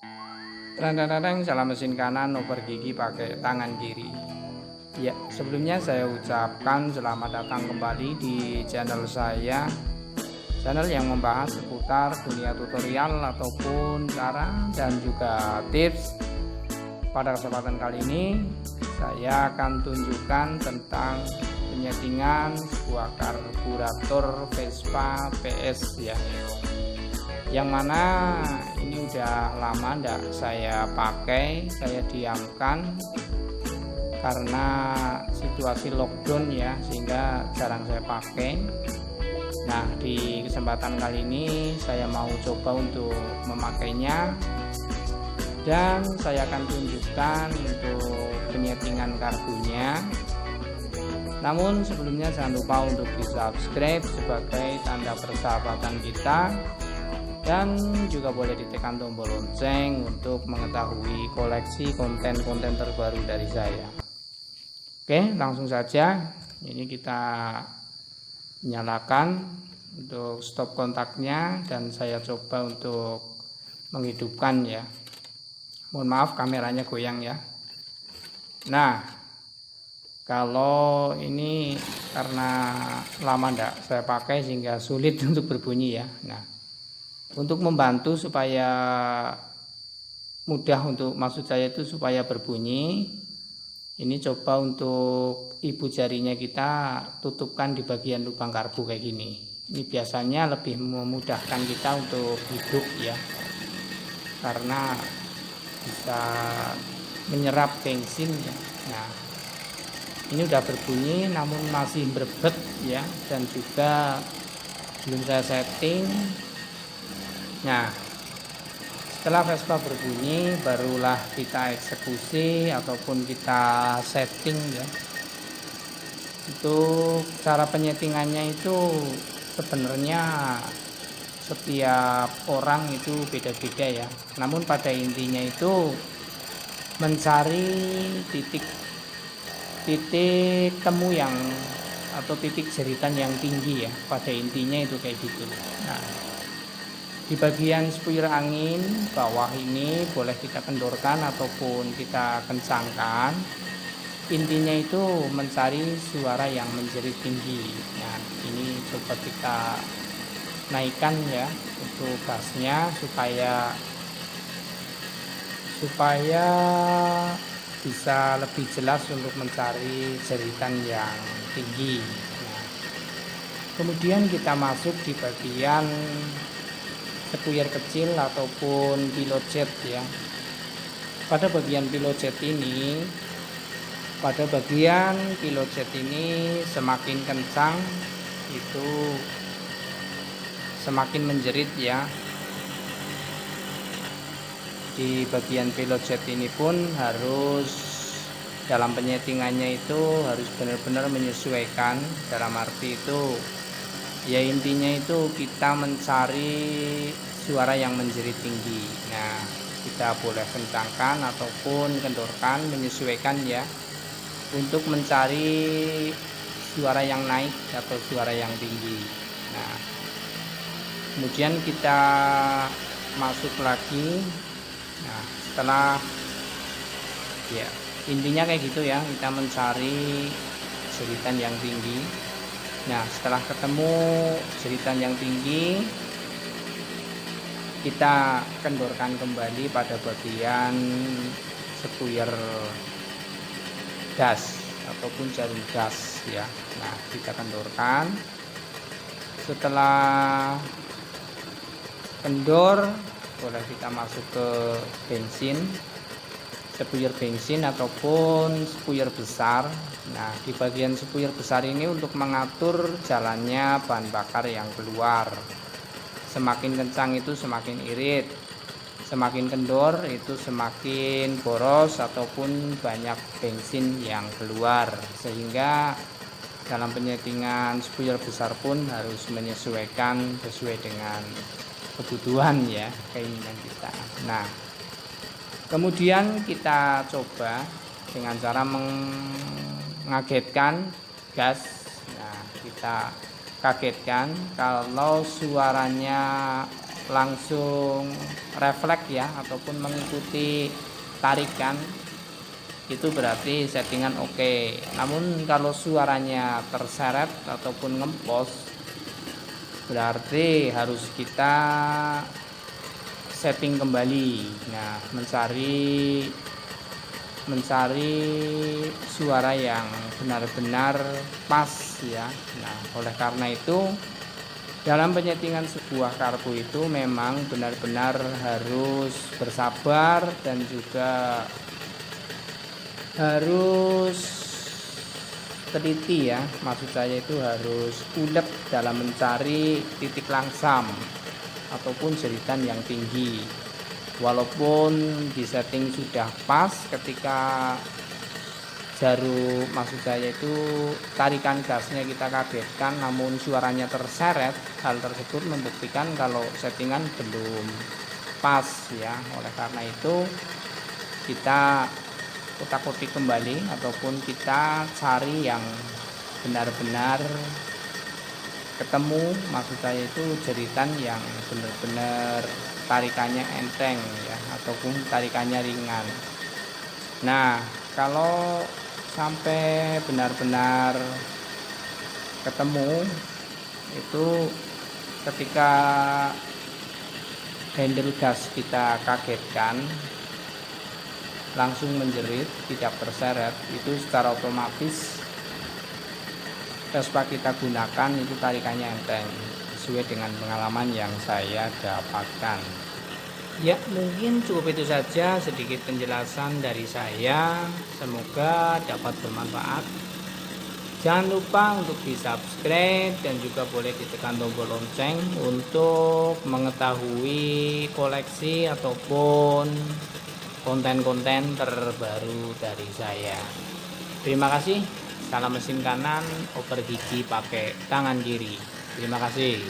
Tereng salah mesin kanan, oper gigi pakai tangan kiri. Ya, sebelumnya saya ucapkan selamat datang kembali di channel saya. Channel yang membahas seputar dunia tutorial ataupun cara dan juga tips. Pada kesempatan kali ini saya akan tunjukkan tentang penyetingan sebuah karburator Vespa PS ya, yang mana ini udah lama ndak saya pakai, saya diamkan karena situasi lockdown ya, sehingga jarang saya pakai. Nah, di kesempatan kali ini saya mau coba untuk memakainya, dan saya akan tunjukkan untuk penyetingan karbunya. Namun sebelumnya jangan lupa untuk di subscribe sebagai tanda persahabatan kita, dan juga boleh ditekan tombol lonceng untuk mengetahui koleksi konten-konten terbaru dari saya. Oke, langsung saja. Ini kita nyalakan untuk stop kontaknya, dan saya coba untuk menghidupkan ya. Mohon maaf kameranya goyang ya. Nah, kalau ini karena lama ndak saya pakai sehingga sulit untuk berbunyi ya. Nah, untuk membantu supaya mudah, untuk maksud saya itu supaya berbunyi, ini coba untuk ibu jarinya kita tutupkan di bagian lubang karbu kayak gini. Ini biasanya lebih memudahkan kita untuk hidup ya, karena bisa menyerap bensin ya. Nah, ini udah berbunyi namun masih berbet ya, dan juga belum saya setting. Nah, setelah Vespa berbunyi barulah kita eksekusi ataupun kita setting ya. Untuk cara penyetingannya itu sebenarnya setiap orang itu beda-beda ya. Namun pada intinya itu mencari titik temu yang atau titik jeritan yang tinggi ya. Pada intinya itu kayak gitu. Nah, di bagian spuyer angin bawah ini boleh kita kendorkan ataupun kita kencangkan. Intinya itu mencari suara yang menjerit tinggi. Nah, ini coba kita naikkan ya untuk gasnya supaya bisa lebih jelas untuk mencari jeritan yang tinggi. Nah, kemudian kita masuk di bagian spuyer kecil ataupun pilot jet ya. Pada bagian pilot jet ini semakin kencang itu semakin menjerit ya. Di bagian pilot jet ini pun harus dalam penyetingannya itu harus benar-benar menyesuaikan. Dalam arti itu ya, intinya itu kita mencari suara yang menjerit tinggi. Nah, kita boleh kencangkan ataupun kendorkan menyesuaikan ya, untuk mencari suara yang naik atau suara yang tinggi. Nah, kemudian kita masuk lagi. Nah, setelah ya intinya kayak gitu ya, kita mencari jeritan yang tinggi. Nah, setelah ketemu jeritan yang tinggi, kita kendorkan kembali pada bagian spuyer gas ataupun jarum gas ya. Nah, kita kendorkan. Setelah kendor, boleh kita masuk ke bensin, spuyer bensin ataupun spuyer besar. Nah, di bagian spuyer besar ini untuk mengatur jalannya bahan bakar yang keluar. Semakin kencang itu semakin irit, semakin kendor itu semakin boros ataupun banyak bensin yang keluar. Sehingga dalam penyetingan spuyer besar pun harus menyesuaikan sesuai dengan kebutuhan ya, keinginan kita. Nah, kemudian kita coba dengan cara mengagetkan gas. Nah, kita kagetkan kalau suaranya langsung refleks ya, ataupun mengikuti tarikan, itu berarti settingan oke. Namun kalau suaranya terseret ataupun ngempos, berarti harus kita setting kembali. Nah, mencari suara yang benar-benar pas ya. Nah, oleh karena itu dalam penyetingan sebuah kartu itu memang benar-benar harus bersabar dan juga harus teliti ya. Maksud saya itu harus ulet dalam mencari titik langsam ataupun jeritan yang tinggi. Walaupun di setting sudah pas, ketika maksud saya itu tarikan gasnya kita kagetkan namun suaranya terseret, hal tersebut membuktikan kalau settingan belum pas ya. Oleh karena itu kita kotak-kotik kembali ataupun kita cari yang benar-benar ketemu, maksud saya itu jeritan yang benar-benar tarikannya enteng ya, ataupun tarikannya ringan. Nah, kalau sampai benar-benar ketemu itu ketika handle gas kita kagetkan langsung menjerit, tidak terseret, itu secara otomatis Vespa kita gunakan itu tarikannya enteng, sesuai dengan pengalaman yang saya dapatkan. Ya, mungkin cukup itu saja sedikit penjelasan dari saya, semoga dapat bermanfaat. Jangan lupa untuk di subscribe dan juga boleh ditekan tombol lonceng untuk mengetahui koleksi ataupun konten-konten terbaru dari saya. Terima kasih. Salam mesin kanan, oper gigi pakai tangan kiri. Terima kasih.